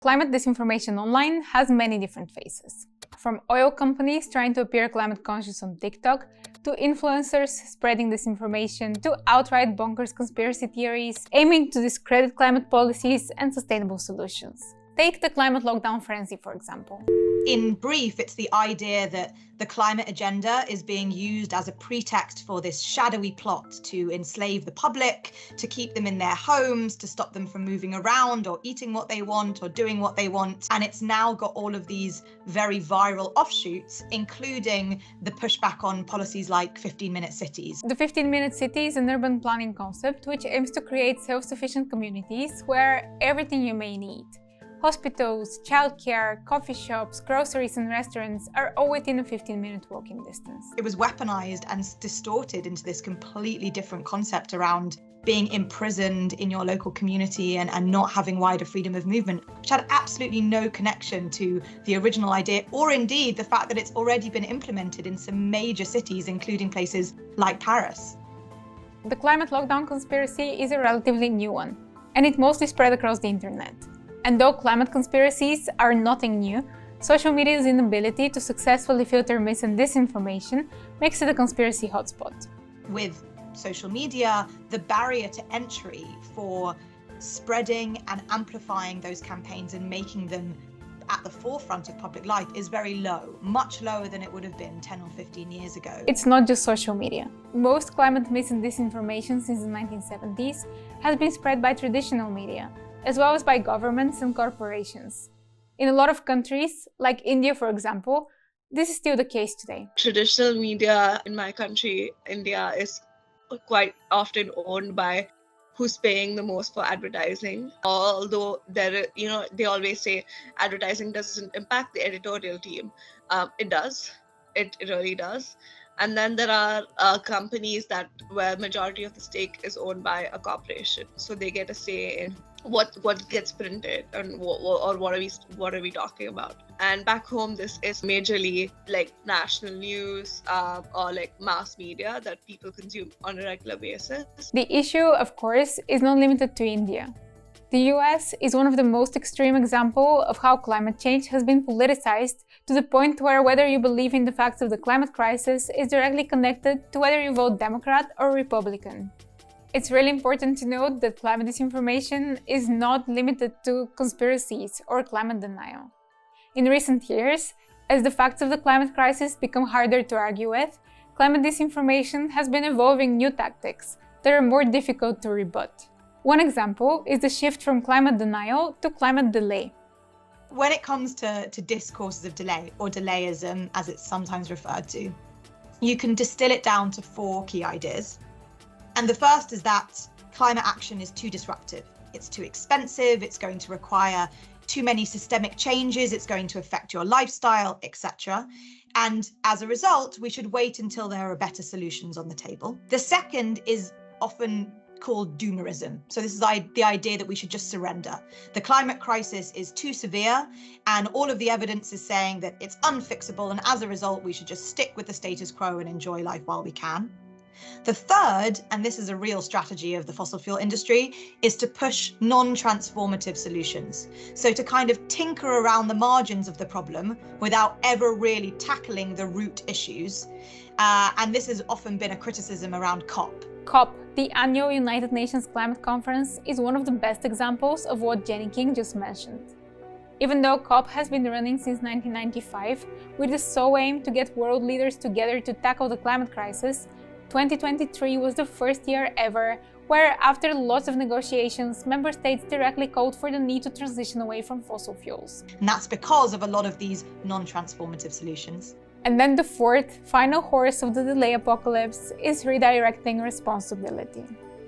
Climate disinformation online has many different faces. From oil companies trying to appear climate conscious on TikTok, to influencers spreading disinformation, to outright bonkers conspiracy theories aiming to discredit climate policies and sustainable solutions. Take the climate lockdown frenzy, for example. In brief, it's the idea that the climate agenda is being used as a pretext for this shadowy plot to enslave the public, to keep them in their homes, to stop them from moving around or eating what they want or doing what they want. And it's now got all of these very viral offshoots, including the pushback on policies like 15-minute cities. The 15-minute city is an urban planning concept which aims to create self-sufficient communities where everything you may need. Hospitals, childcare, coffee shops, groceries and restaurants are all within a 15-minute walking distance. It was weaponized and distorted into this completely different concept around being imprisoned in your local community and not having wider freedom of movement, which had absolutely no connection to the original idea, or indeed the fact that it's already been implemented in some major cities, including places like Paris. The climate lockdown conspiracy is a relatively new one, and it mostly spread across the internet. And though climate conspiracies are nothing new, social media's inability to successfully filter mis and disinformation makes it a conspiracy hotspot. With social media, the barrier to entry for spreading and amplifying those campaigns and making them at the forefront of public life is very low, much lower than it would have been 10 or 15 years ago. It's not just social media. Most climate mis and disinformation since the 1970s has been spread by traditional media, as well as by governments and corporations. In a lot of countries, like India for example, this is still the case today. Traditional media in my country, India, is quite often owned by who's paying the most for advertising. Although they always say advertising doesn't impact the editorial team. It does. It really does. And then there are companies where majority of the stake is owned by a corporation, so they get a say in what gets printed and what are we talking about. And back home, this is majorly like national news or like mass media that people consume on a regular basis. The issue, of course, is not limited to India. The US is one of the most extreme examples of how climate change has been politicized to the point where whether you believe in the facts of the climate crisis is directly connected to whether you vote Democrat or Republican. It's really important to note that climate disinformation is not limited to conspiracies or climate denial. In recent years, as the facts of the climate crisis become harder to argue with, climate disinformation has been evolving new tactics that are more difficult to rebut. One example is the shift from climate denial to climate delay. When it comes to discourses of delay, or delayism as it's sometimes referred to, you can distill it down to 4 key ideas. And the first is that climate action is too disruptive. It's too expensive, it's going to require too many systemic changes, it's going to affect your lifestyle, etc. And as a result, we should wait until there are better solutions on the table. The second is often called doomerism. So this is the idea that we should just surrender. The climate crisis is too severe and all of the evidence is saying that it's unfixable, and as a result we should just stick with the status quo and enjoy life while we can. The third, and this is a real strategy of the fossil fuel industry, is to push non-transformative solutions. So to kind of tinker around the margins of the problem without ever really tackling the root issues. And this has often been a criticism around COP. COP, the annual United Nations Climate Conference, is one of the best examples of what Jennie King just mentioned. Even though COP has been running since 1995, with the sole aim to get world leaders together to tackle the climate crisis, 2023 was the first year ever where, after lots of negotiations, member states directly called for the need to transition away from fossil fuels. And that's because of a lot of these non-transformative solutions. And then the fourth, final horse of the delay apocalypse is redirecting responsibility.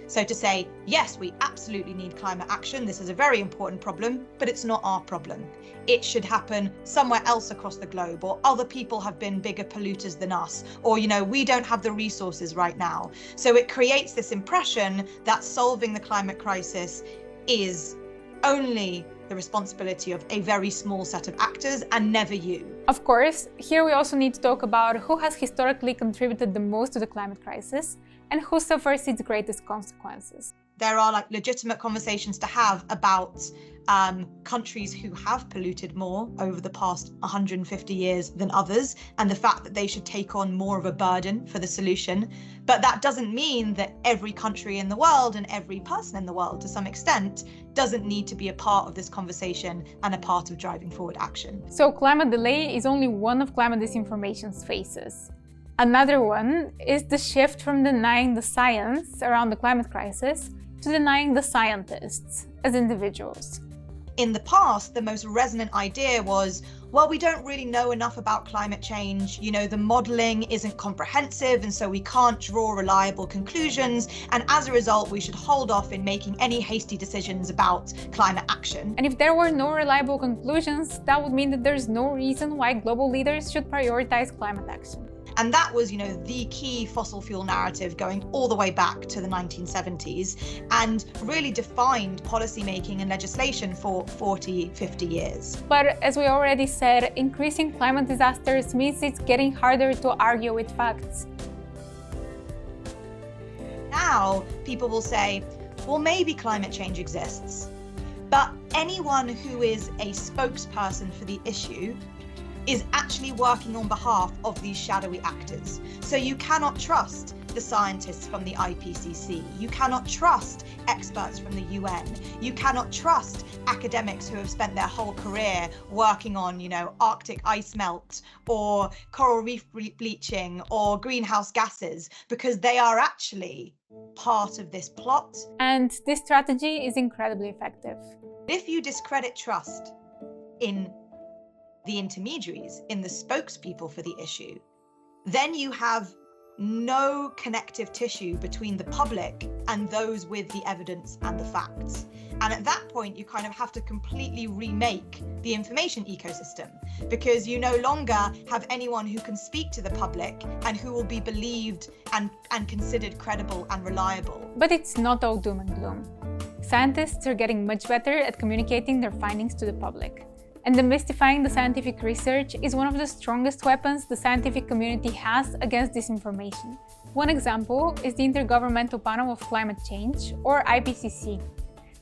So to say, yes, we absolutely need climate action, this is a very important problem, but it's not our problem. It should happen somewhere else across the globe, or other people have been bigger polluters than us, or, we don't have the resources right now. So it creates this impression that solving the climate crisis is only the responsibility of a very small set of actors and never you. Of course, here we also need to talk about who has historically contributed the most to the climate crisis and who suffers its greatest consequences. There are legitimate conversations to have about countries who have polluted more over the past 150 years than others, and the fact that they should take on more of a burden for the solution. But that doesn't mean that every country in the world and every person in the world, to some extent, doesn't need to be a part of this conversation and a part of driving forward action. So climate delay is only one of climate disinformation's faces. Another one is the shift from denying the science around the climate crisis to denying the scientists as individuals. In the past, the most resonant idea was, well, we don't really know enough about climate change. You know, the modeling isn't comprehensive, and so we can't draw reliable conclusions. And as a result, we should hold off in making any hasty decisions about climate action. And if there were no reliable conclusions, that would mean that there's no reason why global leaders should prioritize climate action. And that was, the key fossil fuel narrative going all the way back to the 1970s and really defined policymaking and legislation for 40, 50 years. But as we already said, increasing climate disasters means it's getting harder to argue with facts. Now, people will say, well, maybe climate change exists. But anyone who is a spokesperson for the issue is actually working on behalf of these shadowy actors. So you cannot trust the scientists from the IPCC. You cannot trust experts from the UN. You cannot trust academics who have spent their whole career working on, Arctic ice melt or coral reef bleaching or greenhouse gases, because they are actually part of this plot. And this strategy is incredibly effective. If you discredit trust in the intermediaries, in the spokespeople for the issue, then you have no connective tissue between the public and those with the evidence and the facts. And at that point, you kind of have to completely remake the information ecosystem, because you no longer have anyone who can speak to the public and who will be believed and considered credible and reliable. But it's not all doom and gloom. Scientists are getting much better at communicating their findings to the public. And demystifying the scientific research is one of the strongest weapons the scientific community has against disinformation. One example is the Intergovernmental Panel of Climate Change, or IPCC,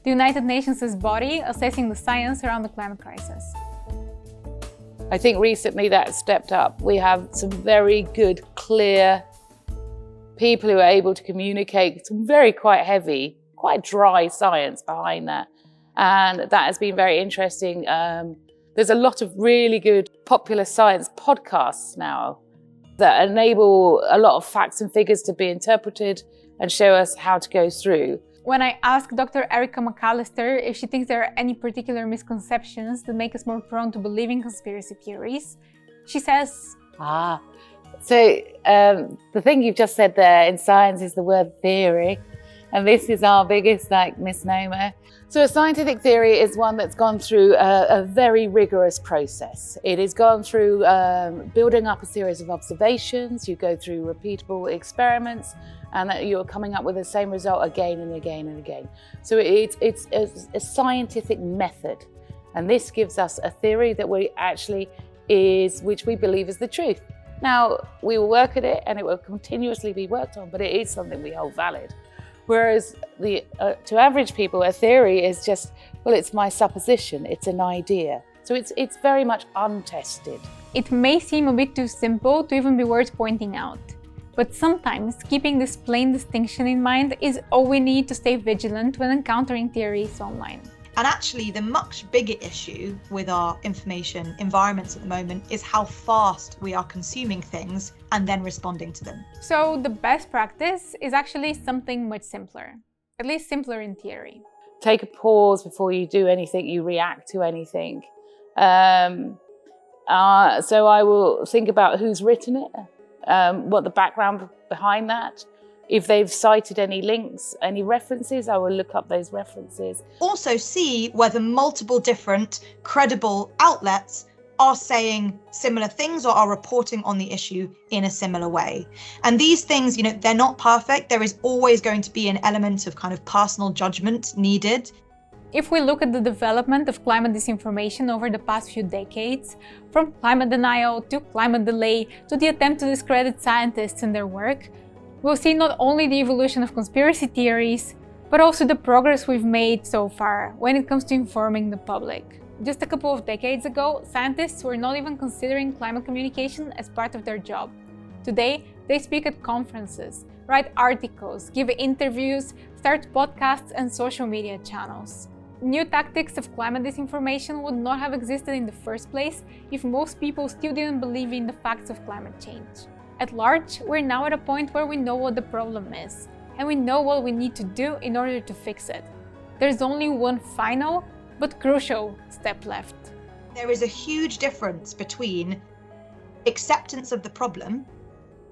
the United Nations' body assessing the science around the climate crisis. I think recently that stepped up. We have some very good, clear people who are able to communicate some very quite heavy, quite dry science behind that. And that has been very interesting. There's a lot of really good popular science podcasts now that enable a lot of facts and figures to be interpreted and show us how to go through. When I asked Dr. Erica McAlister if she thinks there are any particular misconceptions that make us more prone to believing conspiracy theories, she says, So the thing you've just said there in science is the word theory. And this is our biggest misnomer. So a scientific theory is one that's gone through a very rigorous process. It has gone through building up a series of observations. You go through repeatable experiments, and you're coming up with the same result again and again and again. So it's a scientific method. And this gives us a theory that which we believe is the truth. Now, we will work at it and it will continuously be worked on, but it is something we hold valid. Whereas to average people, a theory is just, well, it's my supposition, it's an idea. So it's very much untested. It may seem a bit too simple to even be worth pointing out. But sometimes keeping this plain distinction in mind is all we need to stay vigilant when encountering theories online. And actually, the much bigger issue with our information environments at the moment is how fast we are consuming things and then responding to them. So the best practice is actually something much simpler, at least simpler in theory. Take a pause before you do anything, you react to anything. So I will think about who's written it, what the background behind that. If they've cited any links, any references, I will look up those references. Also see whether multiple different credible outlets are saying similar things or are reporting on the issue in a similar way. And these things, they're not perfect. There is always going to be an element of kind of personal judgment needed. If we look at the development of climate disinformation over the past few decades, from climate denial to climate delay to the attempt to discredit scientists and their work, we'll see not only the evolution of conspiracy theories, but also the progress we've made so far when it comes to informing the public. Just a couple of decades ago, scientists were not even considering climate communication as part of their job. Today, they speak at conferences, write articles, give interviews, start podcasts and social media channels. New tactics of climate disinformation would not have existed in the first place if most people still didn't believe in the facts of climate change. At large, we're now at a point where we know what the problem is, and we know what we need to do in order to fix it. There's only one final, but crucial step left. There is a huge difference between acceptance of the problem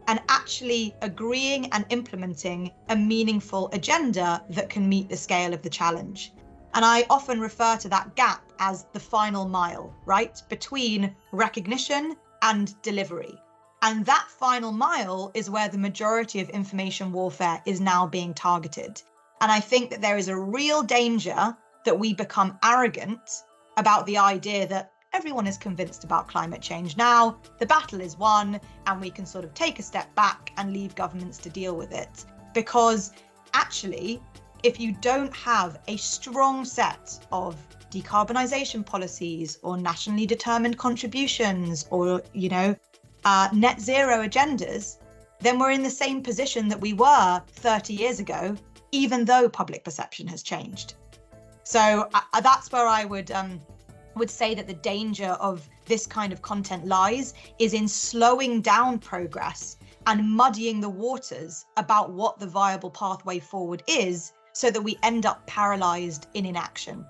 and actually agreeing and implementing a meaningful agenda that can meet the scale of the challenge. And I often refer to that gap as the final mile, right? Between recognition and delivery. And that final mile is where the majority of information warfare is now being targeted. And I think that there is a real danger that we become arrogant about the idea that everyone is convinced about climate change now, the battle is won, and we can sort of take a step back and leave governments to deal with it. Because actually, if you don't have a strong set of decarbonisation policies or nationally determined contributions or, net zero agendas, then we're in the same position that we were 30 years ago, even though public perception has changed. So that's where I would say that the danger of this kind of content lies is in slowing down progress and muddying the waters about what the viable pathway forward is, so that we end up paralysed in inaction.